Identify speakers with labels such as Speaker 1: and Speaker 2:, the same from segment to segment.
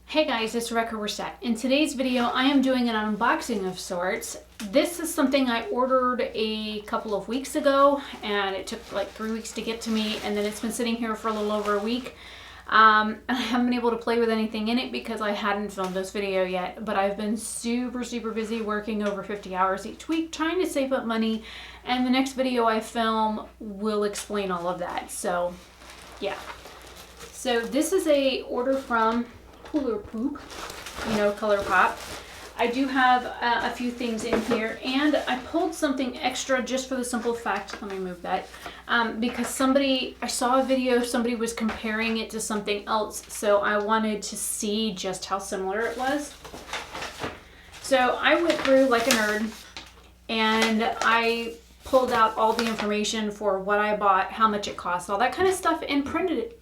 Speaker 1: Hey guys, it's Oberstadt. In today's video, I am doing an unboxing of sorts. This is something I ordered a couple of weeks ago, and it took like 3 weeks to get to me, and then it's been sitting here for a little over a week. I haven't been able to play with anything in it because I hadn't filmed this video yet, but I've been super busy working over 50 hours each week trying to save up money, and the next video I film will explain all of that. So yeah. So this is a order from Colourpop, Colourpop. I do have a few things in here, and I pulled something extra just for the simple fact, let me move that, because I saw a video, somebody was comparing it to something else, so I wanted to see just how similar it was. So I went through like a nerd, and I pulled out all the information for what I bought, how much it cost, all that kind of stuff, and printed it.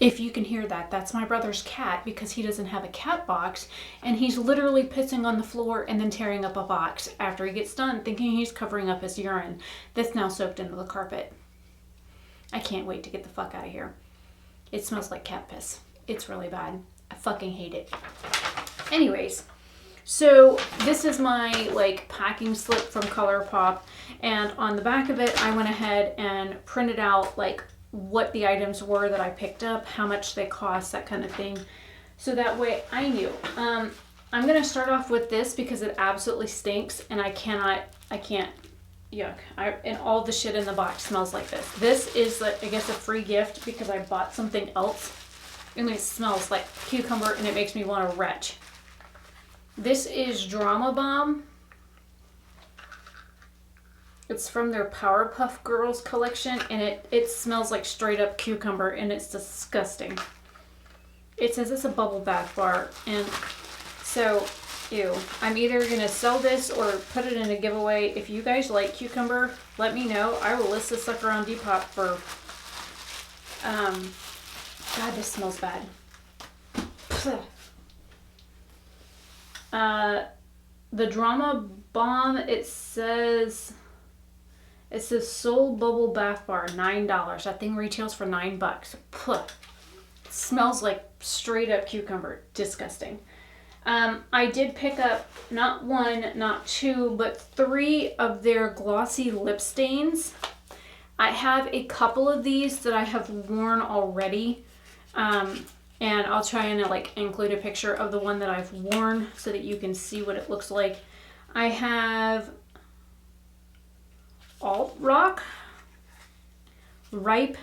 Speaker 1: If you can hear that, that's my brother's cat because he doesn't have a cat box, and he's literally pissing on the floor and then tearing up a box after he gets done, thinking he's covering up his urine that's now soaked into the carpet. I can't wait to get the fuck out of here. It smells like cat piss. It's really bad. I fucking hate it. Anyways, so this is my packing slip from Colourpop, and on the back of it I went ahead and printed out what the items were that I picked up, how much they cost, that kind of thing. So that way I knew. I'm going to start off with this because it absolutely stinks and I can't, yuck. And all the shit in the box smells like this. This is, I guess, a free gift because I bought something else. And it smells like cucumber and it makes me want to retch. This is Drama Bomb. It's from their Powerpuff Girls collection, and it smells like straight up cucumber, and it's disgusting. It says it's a bubble bath bar, and so, ew. I'm either going to sell this or put it in a giveaway. If you guys like cucumber, let me know. I will list this sucker on Depop for, God, this smells bad. The Drama Bomb, it says Soul Bubble Bath Bar, $9. That thing retails for $9. It smells like straight up cucumber. Disgusting. I did pick up not one, not two, but 3 of their glossy lip stains. I have a couple of these that I have worn already. And I'll try and include a picture of the one that I've worn so that you can see what it looks like. I have Alt Rock, Ripe,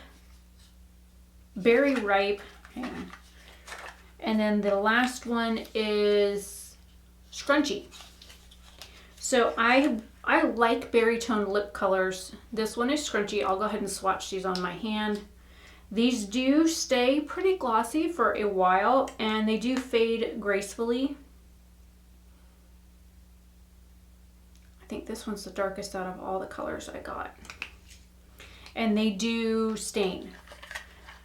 Speaker 1: Berry Ripe, hang on. And then the last one is Scrunchy. So I like berry tone lip colors. This one is Scrunchy. I'll go ahead and swatch these on my hand. These do stay pretty glossy for a while, and they do fade gracefully. I think this one's the darkest out of all the colors I got. And they do stain.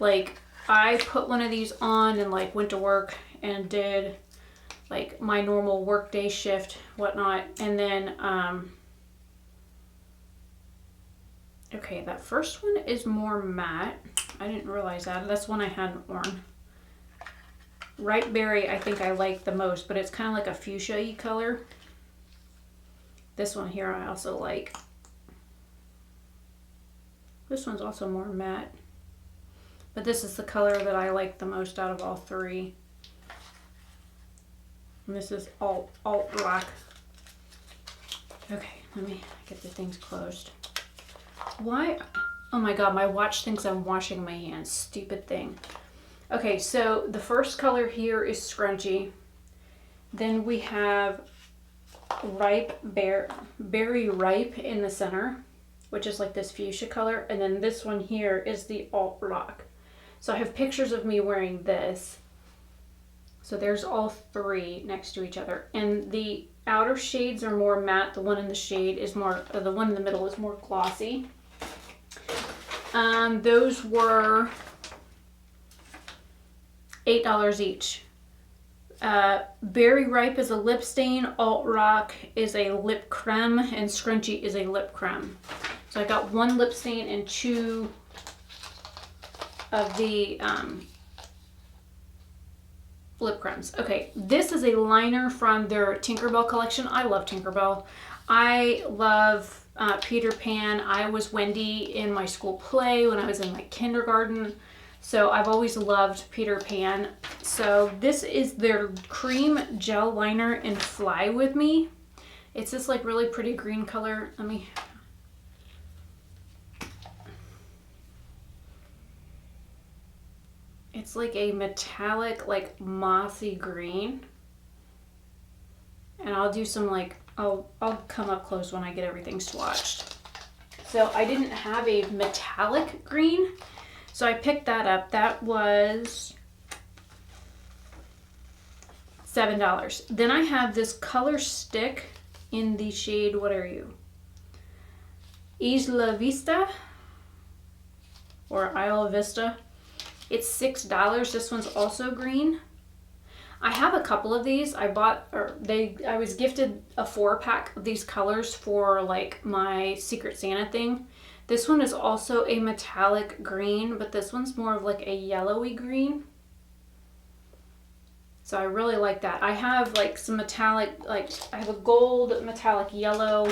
Speaker 1: I put one of these on and went to work and did my normal workday shift, whatnot. And then, okay, that first one is more matte. I didn't realize that. That's one I hadn't worn. Ripe Berry I think I like the most, but it's kind of like a fuchsia-y color. This one here I also like. This one's also more matte. But this is the color that I like the most out of all 3. And this is Alt Rock. Okay, let me get the things closed. Why? Oh my god, my watch thinks I'm washing my hands. Stupid thing. Okay, so the first color here is Scrunchy. Then we have Berry Ripe in the center, which is like this fuchsia color, and then this one here is the Alt Rock. So I have pictures of me wearing this. So there's all 3 next to each other, and the outer shades are more matte. The one in the shade is more, the one in the middle is more glossy. Those were $8 each. Berry Ripe is a lip stain, Alt Rock is a lip creme, and Scrunchy is a lip creme. So I got 1 lip stain and 2 of the lip creams. Okay, this is a liner from their Tinkerbell collection. I love Tinkerbell. I love Peter Pan. I was Wendy in my school play when I was in like kindergarten. So I've always loved Peter Pan. So this is their cream gel liner in Fly With Me. It's this like really pretty green color. Let me... It's like a metallic, like mossy green. And I'll do some like, I'll come up close when I get everything swatched. So I didn't have a metallic green, so I picked that up. That was $7. Then I have this color stick in the shade, what are you? Isla Vista or Isla Vista. It's $6. This one's also green. I have a couple of these. I was gifted a 4-pack of these colors for like my Secret Santa thing. This one is also a metallic green, but this one's more of like a yellowy green. So I really like that. I have like some metallic, like I have a gold, metallic yellow,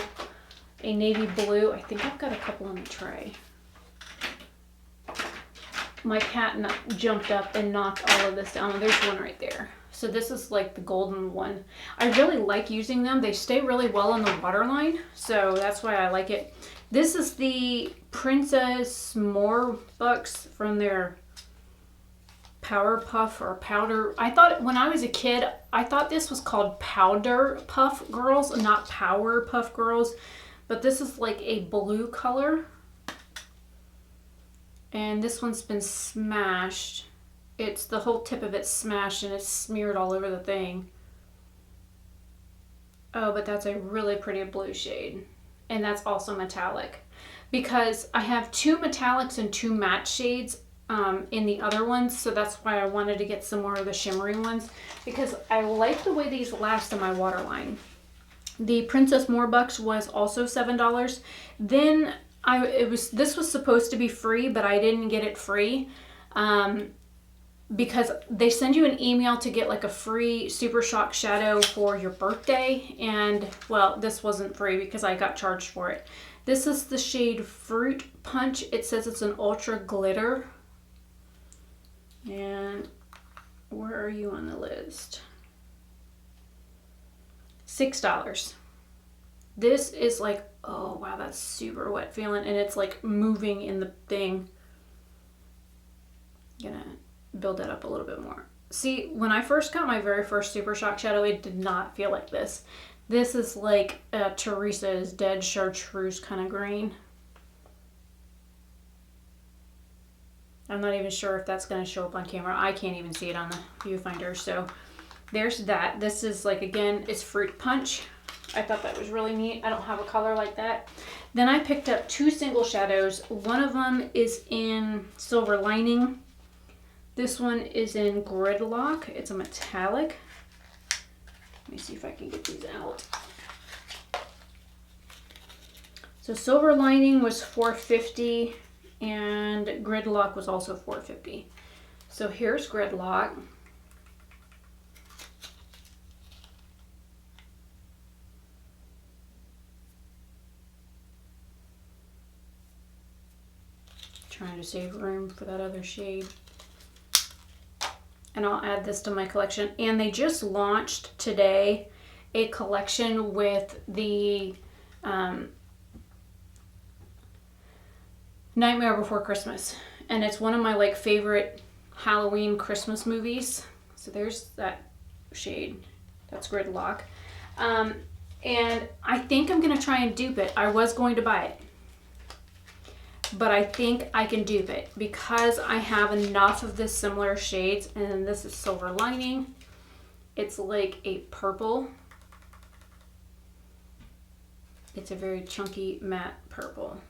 Speaker 1: a navy blue. I think I've got a couple in the tray. My cat jumped up and knocked all of this down. Oh, there's one right there. So this is like the golden one. I really like using them. They stay really well on the waterline, so that's why I like it. This is the Princess S'more Bucks from their Power Puff or Powder. I thought when I was a kid, I thought this was called Powder Puff Girls, not Power Puff Girls. But this is like a blue color. And this one's been smashed. It's the whole tip of it's smashed and it's smeared all over the thing. Oh, but that's a really pretty blue shade. And that's also metallic. Because I have 2 metallics and 2 matte shades in the other ones. So that's why I wanted to get some more of the shimmery ones. Because I like the way these last in my waterline. The Princess Moorbucks was also $7. Then this was supposed to be free, but I didn't get it free because they send you an email to get like a free Super Shock shadow for your birthday, and well, this wasn't free because I got charged for it. This is the shade Fruit Punch. It says it's an ultra glitter. And where are you on the list? $6. This is like, oh wow, that's super wet feeling, and it's like moving in the thing. I'm gonna build that up a little bit more. See, when I first got my very first Super Shock shadow, it did not feel like this. This is like Teresa's Dead Chartreuse kind of green. I'm not even sure if that's going to show up on camera. I can't even see it on the viewfinder. So there's that. This is like, again, it's Fruit Punch. I thought that was really neat. I don't have a color like that. Then I picked up 2 single shadows. One of them is in Silver Lining. This one is in Gridlock. It's a metallic. Let me see if I can get these out. So Silver Lining was $4.50 and Gridlock was also $4.50. So here's Gridlock. Trying to save room for that other shade. And I'll add this to my collection. And they just launched today a collection with the Nightmare Before Christmas. And it's one of my like favorite Halloween Christmas movies. So there's that shade. That's Gridlock. And I think I'm going to try and dupe it. I was going to buy it, but I think I can dupe it because I have enough of the similar shades. And then this is Silver Lining. It's like a purple. It's a very chunky matte purple.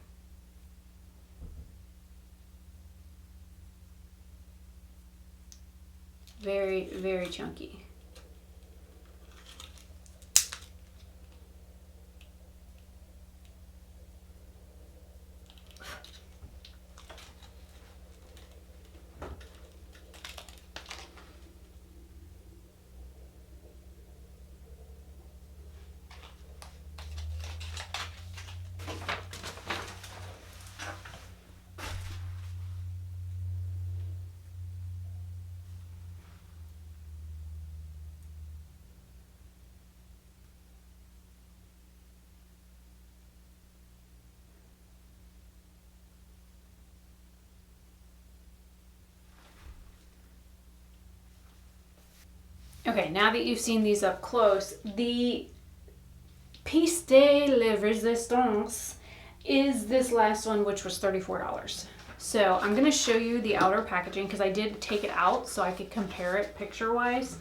Speaker 1: Very, very chunky. Okay, now that you've seen these up close, the piece de resistance is this last one, which was $34. So I'm going to show you the outer packaging because I did take it out so I could compare it picture-wise.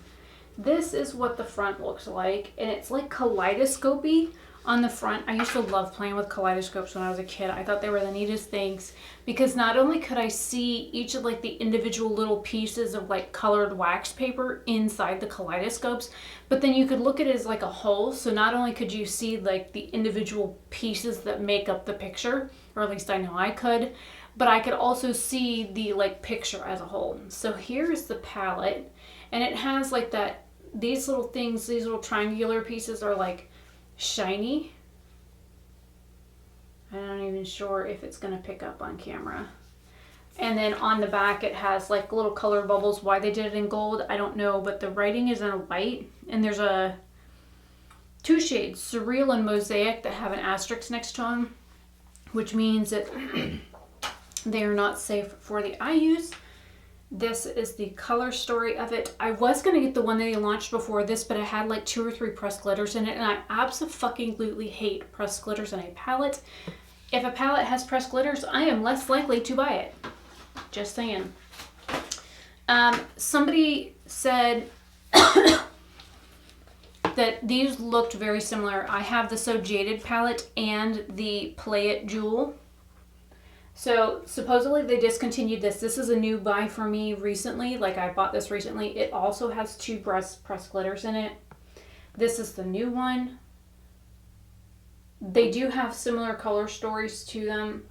Speaker 1: This is what the front looks like, and it's like kaleidoscopy on the front. I used to love playing with kaleidoscopes when I was a kid. I thought they were the neatest things because not only could I see each of like the individual little pieces of like colored wax paper inside the kaleidoscopes, but then you could look at it as like a whole. So not only could you see like the individual pieces that make up the picture, or at least I know I could, but I could also see the like picture as a whole. So here's the palette, and it has like that, these little things, these little triangular pieces are like shiny. I'm not even sure if it's going to pick up on camera. And then on the back it has like little color bubbles. Why they did it in gold, I don't know, but the writing is in white, and there's two shades, Surreal and Mosaic, that have an asterisk next to them, which means that they are not safe for the eye use. This is the color story of it. I was going to get the one that they launched before this, but it had like 2 or 3 pressed glitters in it, and I absolutely hate pressed glitters in a palette. If a palette has pressed glitters, I am less likely to buy it. Just saying. Somebody said that these looked very similar. I have the So Jaded palette and the Play It Jewel. So supposedly they discontinued this. This is a new buy for me recently. Like I bought this recently. It also has 2 pressed glitters in it. This is the new one. They do have similar color stories to them.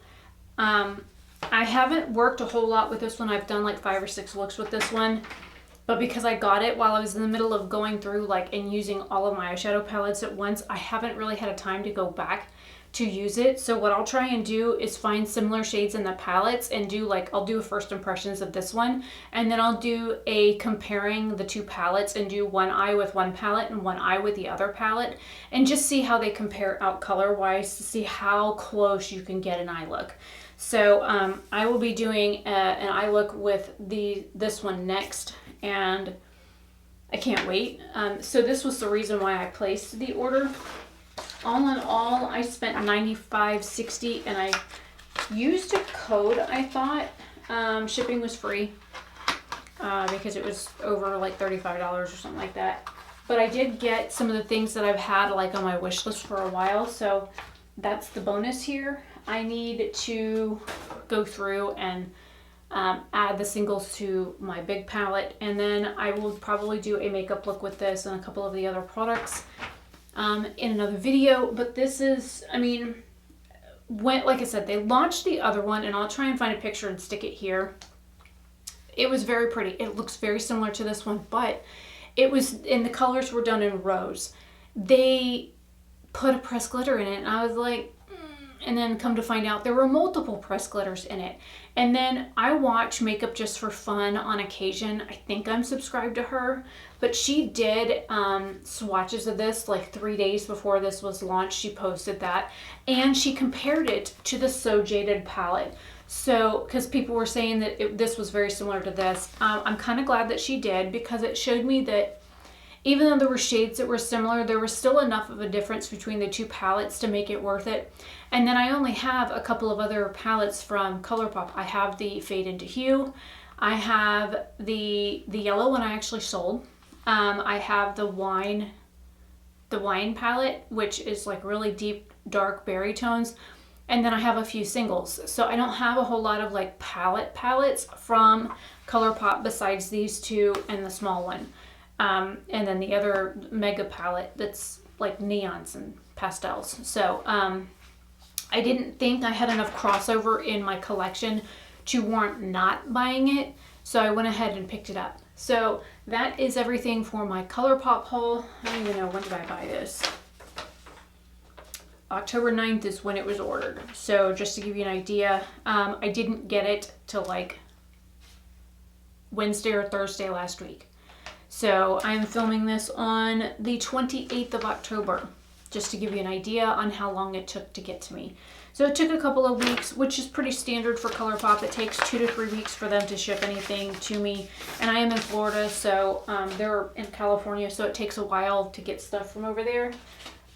Speaker 1: I haven't worked a whole lot with this one. I've done like 5 or 6 looks with this one. But because I got it while I was in the middle of going through like and using all of my eyeshadow palettes at once, I haven't really had a time to go back to use it. So what I'll try and do is find similar shades in the palettes and do like, I'll do a first impressions of this one, and then I'll do a comparing the 2 palettes and do one eye with one palette and one eye with the other palette, and just see how they compare out color wise to see how close you can get an eye look. So I will be doing an eye look with this one next, and I can't wait. So this was the reason why I placed the order. All in all, I spent $95.60, and I used a code, I thought. Shipping was free because it was over like $35 or something like that. But I did get some of the things that I've had like on my wish list for a while, so that's the bonus here. I need to go through and add the singles to my big palette, and then I will probably do a makeup look with this and a couple of the other products in another video. But this is, I mean, like I said, they launched the other one, and I'll try and find a picture and stick it here. It was very pretty. It looks very similar to this one, but it was, and the colors were done in rose. They put a pressed glitter in it, and I was like, and then come to find out there were multiple pressed glitters in it. And then I watch Makeup Just for Fun on occasion. I think I'm subscribed to her, but she did swatches of this like 3 days before this was launched. She posted that, and she compared it to the So Jaded palette. So, because people were saying that this was very similar to this, I'm kind of glad that she did, because it showed me that even though there were shades that were similar, there was still enough of a difference between the 2 palettes to make it worth it. And then I only have a couple of other palettes from Colourpop. I have the Fade into Hue. I have the yellow one I actually sold. I have the wine palette, which is like really deep, dark berry tones. And then I have a few singles. So I don't have a whole lot of like palettes from Colourpop besides these 2 and the small one. And then the other mega palette that's like neons and pastels. So I didn't think I had enough crossover in my collection to warrant not buying it, so I went ahead and picked it up. So that is everything for my Colourpop haul. I don't even know, when did I buy this? October 9th is when it was ordered. So just to give you an idea, I didn't get it till like Wednesday or Thursday last week. So I'm filming this on the 28th of October, just to give you an idea on how long it took to get to me. So it took a couple of weeks, which is pretty standard for Colourpop. It takes 2 to 3 weeks for them to ship anything to me. And I am in Florida, so they're in California, so it takes a while to get stuff from over there.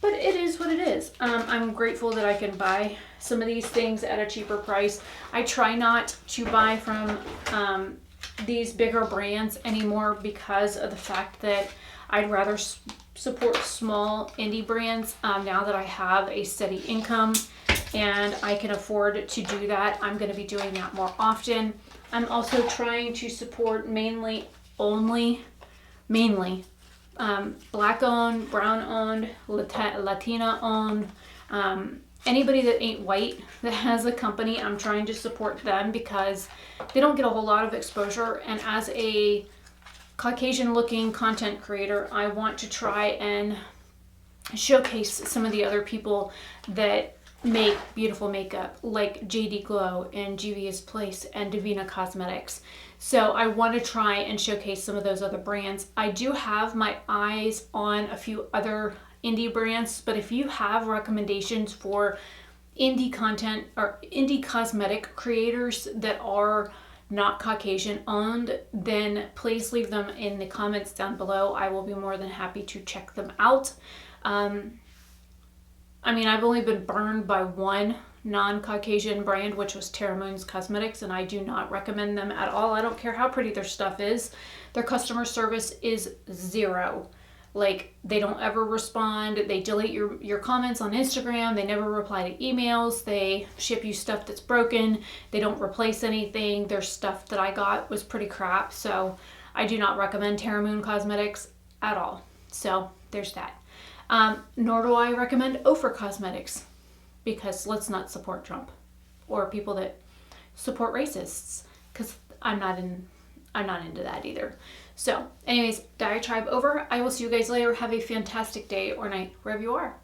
Speaker 1: But it is what it is. I'm grateful that I can buy some of these things at a cheaper price. I try not to buy from these bigger brands anymore because of the fact that I'd rather support small indie brands now that I have a steady income and I can afford to do that. I'm going to be doing that more often. I'm also trying to support mainly Black owned, brown owned, Latina owned, anybody that ain't white that has a company. I'm trying to support them because they don't get a whole lot of exposure, and as a Caucasian looking content creator, I want to try and showcase some of the other people that make beautiful makeup, like JD Glow and Juvia's Place and Divina Cosmetics. So I want to try and showcase some of those other brands. I do have my eyes on a few other indie brands, but if you have recommendations for indie content or indie cosmetic creators that are not Caucasian owned, then please leave them in the comments down below. I will be more than happy to check them out. I mean, I've only been burned by one non-Caucasian brand, which was Terra Moon's Cosmetics, and I do not recommend them at all. I don't care how pretty their stuff is. Their customer service is zero. Like, they don't ever respond. They delete your comments on Instagram. They never reply to emails. They ship you stuff that's broken. They don't replace anything. Their stuff that I got was pretty crap, so I do not recommend Terra Moon Cosmetics at all. So there's that. Nor do I recommend Ofer Cosmetics, because let's not support Trump or people that support racists, because I'm not into that either. So anyways, diatribe over. I will see you guys later. Have a fantastic day or night wherever you are.